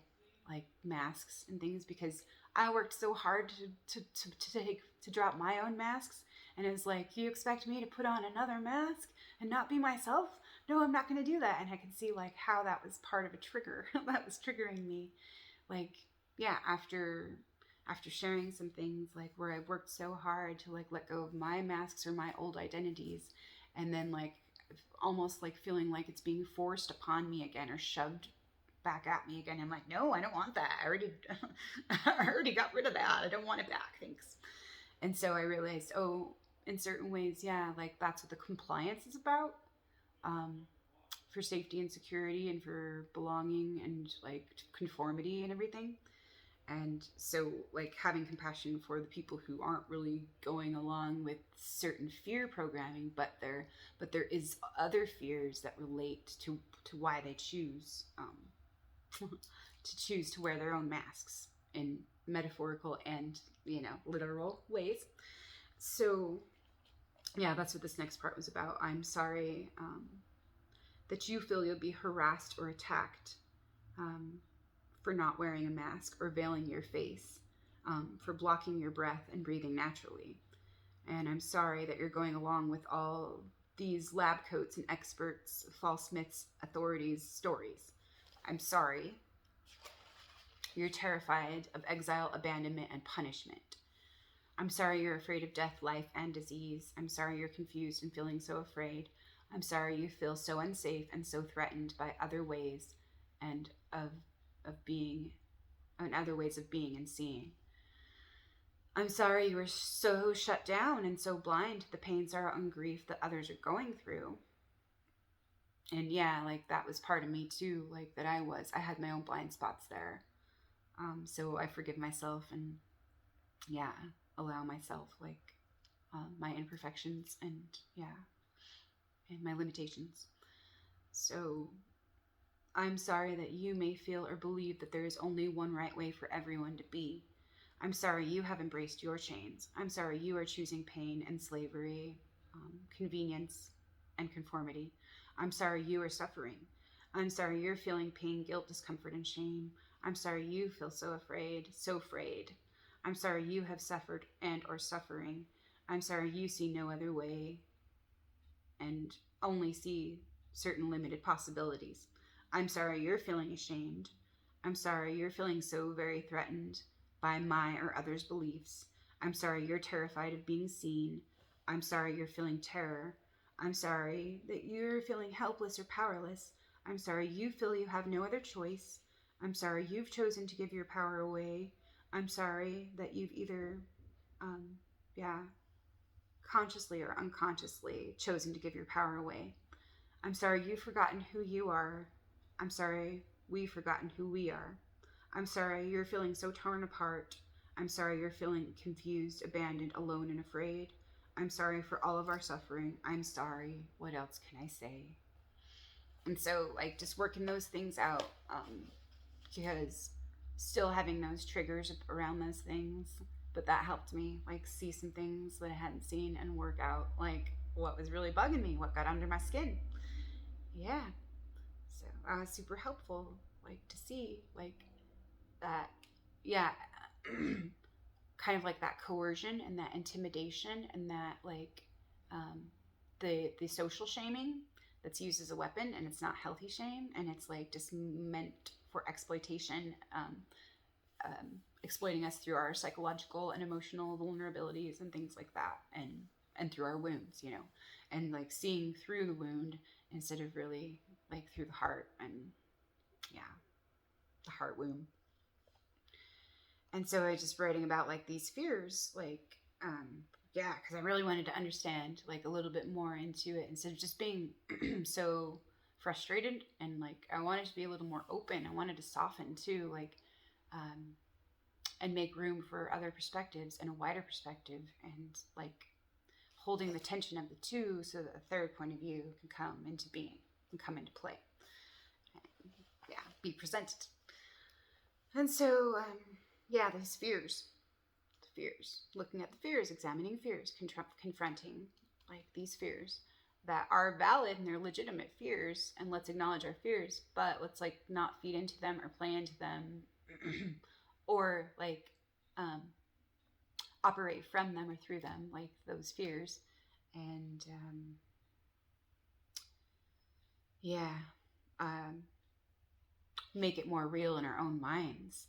like masks and things, because I worked so hard to drop my own masks, and it was like, you expect me to put on another mask and not be myself? No, I'm not going to do that. And I could see like how that was part of a trigger that was triggering me, like, yeah, after sharing some things like where I worked so hard to like let go of my masks or my old identities, and then like almost like feeling like it's being forced upon me again or shoved back at me again. I'm like, no, I don't want that. I already got rid of that. I don't want it back. Thanks. And so I realized, oh, in certain ways, yeah, like that's what the compliance is about, for safety and security and for belonging and like conformity and everything. And so like having compassion for the people who aren't really going along with certain fear programming, but there is other fears that relate to why they choose to choose to wear their own masks in metaphorical and, you know, literal ways. So yeah, that's what this next part was about. I'm sorry that you feel you'll be harassed or attacked for not wearing a mask or veiling your face, for blocking your breath and breathing naturally. And I'm sorry that you're going along with all these lab coats and experts, false myths, authorities, stories. I'm sorry you're terrified of exile, abandonment, and punishment. I'm sorry you're afraid of death, life, and disease. I'm sorry you're confused and feeling so afraid. I'm sorry you feel so unsafe and so threatened by other ways and of being, and other ways of being and seeing. I'm sorry you were so shut down and so blind to the pain, sorrow, and grief that others are going through. And yeah, like that was part of me too, like that I had my own blind spots there. So I forgive myself and yeah, allow myself like my imperfections and yeah, and my limitations. So I'm sorry that you may feel or believe that there is only one right way for everyone to be. I'm sorry you have embraced your chains. I'm sorry you are choosing pain and slavery, convenience and conformity. I'm sorry you are suffering. I'm sorry you're feeling pain, guilt, discomfort, and shame. I'm sorry you feel so afraid, so afraid. I'm sorry you have suffered and or suffering. I'm sorry you see no other way and only see certain limited possibilities. I'm sorry you're feeling ashamed. I'm sorry you're feeling so very threatened by my or others' beliefs. I'm sorry you're terrified of being seen. I'm sorry you're feeling terror. I'm sorry that you're feeling helpless or powerless. I'm sorry you feel you have no other choice. I'm sorry you've chosen to give your power away. I'm sorry that you've either, consciously or unconsciously chosen to give your power away. I'm sorry you've forgotten who you are. I'm sorry we've forgotten who we are. I'm sorry you're feeling so torn apart. I'm sorry you're feeling confused, abandoned, alone, and afraid. I'm sorry for all of our suffering. I'm sorry. What else can I say? And so, like, just working those things out, because still having those triggers around those things, but that helped me, like, see some things that I hadn't seen and work out, like, what was really bugging me, what got under my skin. Yeah. So that was super helpful, like, to see, like, that, yeah, kind of like that coercion and that intimidation and that like the social shaming that's used as a weapon, and it's not healthy shame, and it's like just meant for exploitation, exploiting us through our psychological and emotional vulnerabilities and things like that, and through our wounds, you know, and like seeing through the wound instead of really like through the heart, and yeah, the heart wound. And so I was just writing about like these fears, like, yeah, because I really wanted to understand like a little bit more into it instead of just being so frustrated, and like I wanted to be a little more open. I wanted to soften too, like, and make room for other perspectives and a wider perspective, and like holding the tension of the two so that a third point of view can come into being and come into play. And, yeah, be presented. And so, these fears, looking at the fears, examining fears, confronting like these fears that are valid and they're legitimate fears, and let's acknowledge our fears, but let's like not feed into them or play into them or like operate from them or through them, like those fears. And make it more real in our own minds.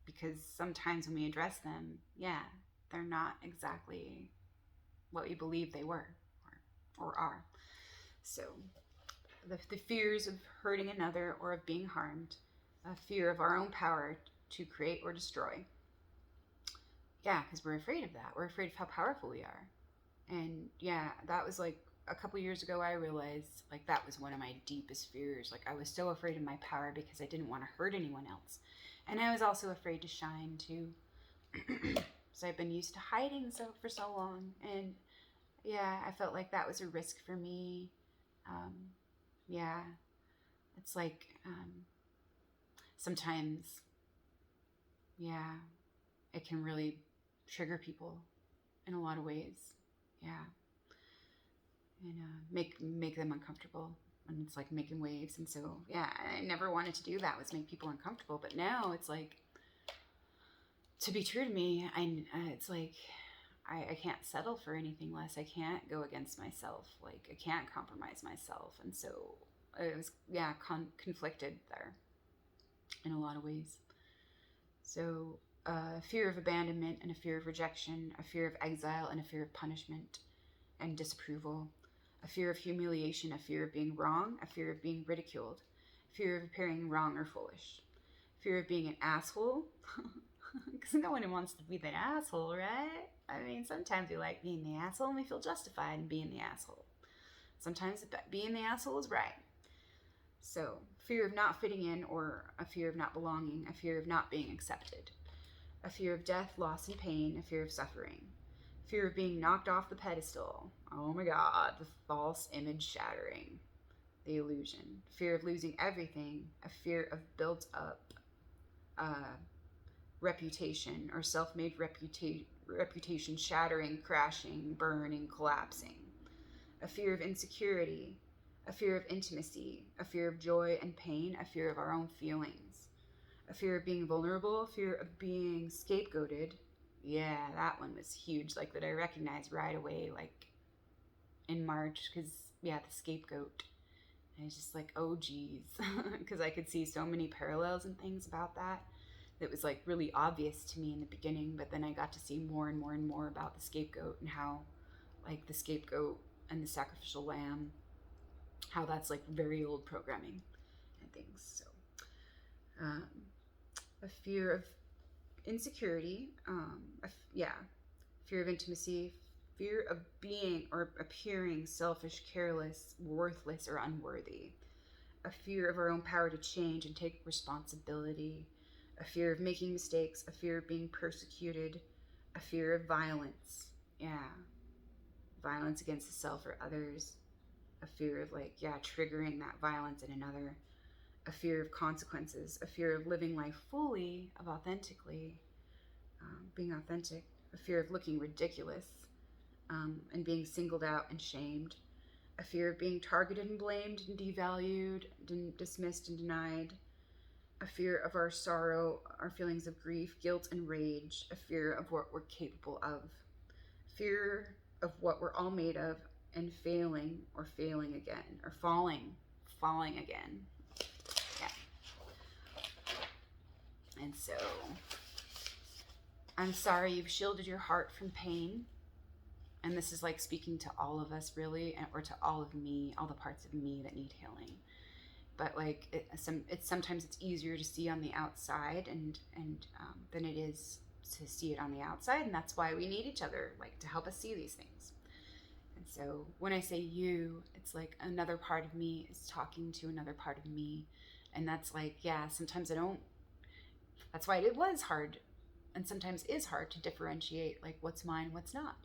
Because sometimes when we address them, they're not exactly what we believe they were or are. So the fears of hurting another or of being harmed, a fear of our own power to create or destroy. Yeah, because we're afraid of that. We're afraid of how powerful we are. And that was like a couple years ago, I realized like that was one of my deepest fears. Like I was so afraid of my power because I didn't want to hurt anyone else. And I was also afraid to shine too. So I've been used to hiding for so long. And I felt like that was a risk for me. It's like sometimes, it can really trigger people in a lot of ways. And make them uncomfortable. And it's like making waves. And so, I never wanted to do that, was make people uncomfortable. But now it's like, to be true to me, it's like, I can't settle for anything less. I can't go against myself. Like, I can't compromise myself. And so it was, conflicted there in a lot of ways. So a fear of abandonment and a fear of rejection, a fear of exile and a fear of punishment and disapproval, a fear of humiliation, a fear of being wrong, a fear of being ridiculed, fear of appearing wrong or foolish, fear of being an asshole, because no one wants to be the asshole, right? I mean, sometimes we like being the asshole and we feel justified in being the asshole. Sometimes being the asshole is right. So, fear of not fitting in or a fear of not belonging, a fear of not being accepted, a fear of death, loss, and pain, a fear of suffering, fear of being knocked off the pedestal. Oh my God, the false image shattering, the illusion, fear of losing everything, a fear of built up reputation or self-made reputation shattering, crashing, burning, collapsing, a fear of insecurity, a fear of intimacy, a fear of joy and pain, a fear of our own feelings, a fear of being vulnerable, a fear of being scapegoated. Yeah, that one was huge, like that I recognized right away, like in March, because the scapegoat. And I was just like, oh geez, because I could see so many parallels and things about that. It was like really obvious to me in the beginning, but then I got to see more and more and more about the scapegoat and how like the scapegoat and the sacrificial lamb, how that's like very old programming and things. So a fear of insecurity, fear of intimacy, fear of being or appearing selfish, careless, worthless, or unworthy, a fear of our own power to change and take responsibility, a fear of making mistakes, a fear of being persecuted, a fear of violence, violence against the self or others, a fear of triggering that violence in another, a fear of consequences, a fear of living life fully, of authentically, being authentic, a fear of looking ridiculous, and being singled out and shamed, a fear of being targeted and blamed and devalued, dismissed and denied, a fear of our sorrow, our feelings of grief, guilt, and rage, a fear of what we're capable of, fear of what we're all made of, and failing or failing again, or falling again. And so, I'm sorry you've shielded your heart from pain. And this is like speaking to all of us really, or to all of me, all the parts of me that need healing. But like sometimes it's easier to see on the outside and than it is to see it on the outside, and that's why we need each other, like to help us see these things. And so when I say you, it's like another part of me is talking to another part of me, and that's like sometimes I don't. That's why it was hard and sometimes is hard to differentiate like what's mine, what's not,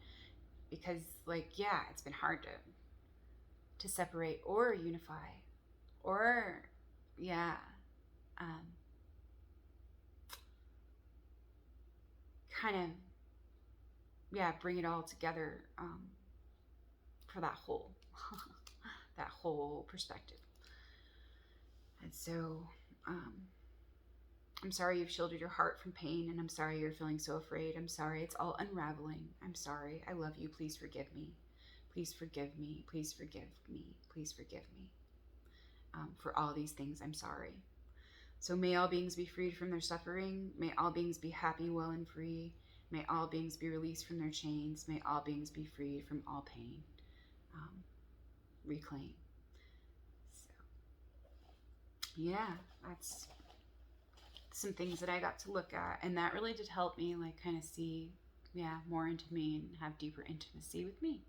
because like, yeah, it's been hard to separate or unify or, yeah, um, kind of, yeah, bring it all together, for that whole that whole perspective. And so, um, I'm sorry you've shielded your heart from pain, and I'm sorry you're feeling so afraid. I'm sorry it's all unraveling. I'm sorry. I love you. Please forgive me. Please forgive me. Please forgive me. Please forgive me. For all these things, I'm sorry. So may all beings be freed from their suffering. May all beings be happy, well, and free. May all beings be released from their chains. May all beings be freed from all pain. Reclaim. So, yeah, that's some things that I got to look at, and that really did help me like kind of see, yeah, more into me and have deeper intimacy with me,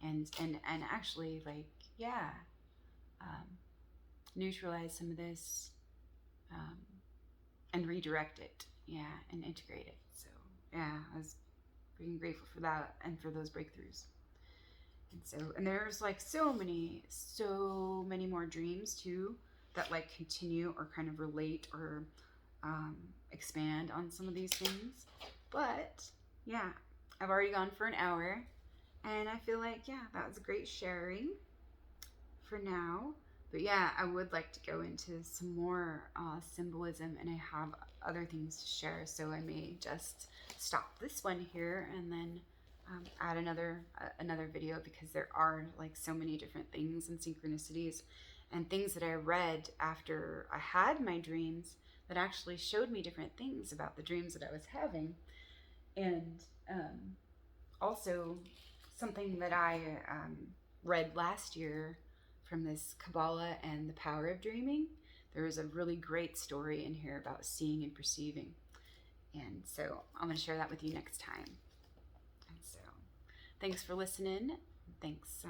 and actually like, yeah, um, neutralize some of this, um, and redirect it, yeah, and integrate it. So yeah, I was being grateful for that and for those breakthroughs. And so, and there's like so many more dreams too that like continue or kind of relate or expand on some of these things. But yeah, I've already gone for an hour, and I feel like, yeah, that was a great sharing for now. But yeah, I would like to go into some more symbolism, and I have other things to share, so I may just stop this one here and then add another video, because there are like so many different things and synchronicities and things that I read after I had my dreams that actually showed me different things about the dreams that I was having. And also something that I read last year from this Kabbalah and the power of dreaming. There was a really great story in here about seeing and perceiving. And so I'm going to share that with you next time. And so thanks for listening. Thanks,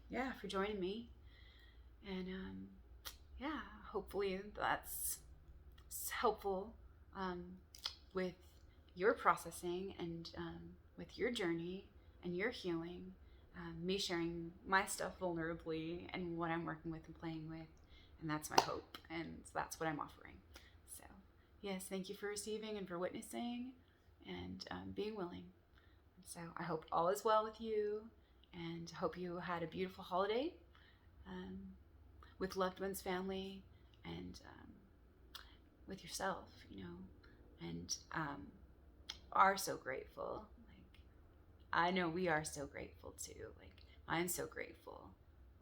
yeah, for joining me. And yeah, hopefully that's helpful with your processing and with your journey and your healing. Me sharing my stuff vulnerably and what I'm working with and playing with. And that's my hope. And that's what I'm offering. So, yes, thank you for receiving and for witnessing and being willing. So I hope all is well with you, and hope you had a beautiful holiday with loved ones, family, and with yourself, you know, and are so grateful. Like, I know we are so grateful too. Like, I'm so grateful,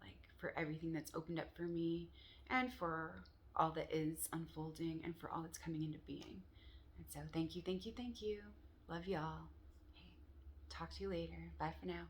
like, for everything that's opened up for me, and for all that is unfolding, and for all that's coming into being. And so thank you, thank you, thank you. Love y'all. Hey, talk to you later. Bye for now.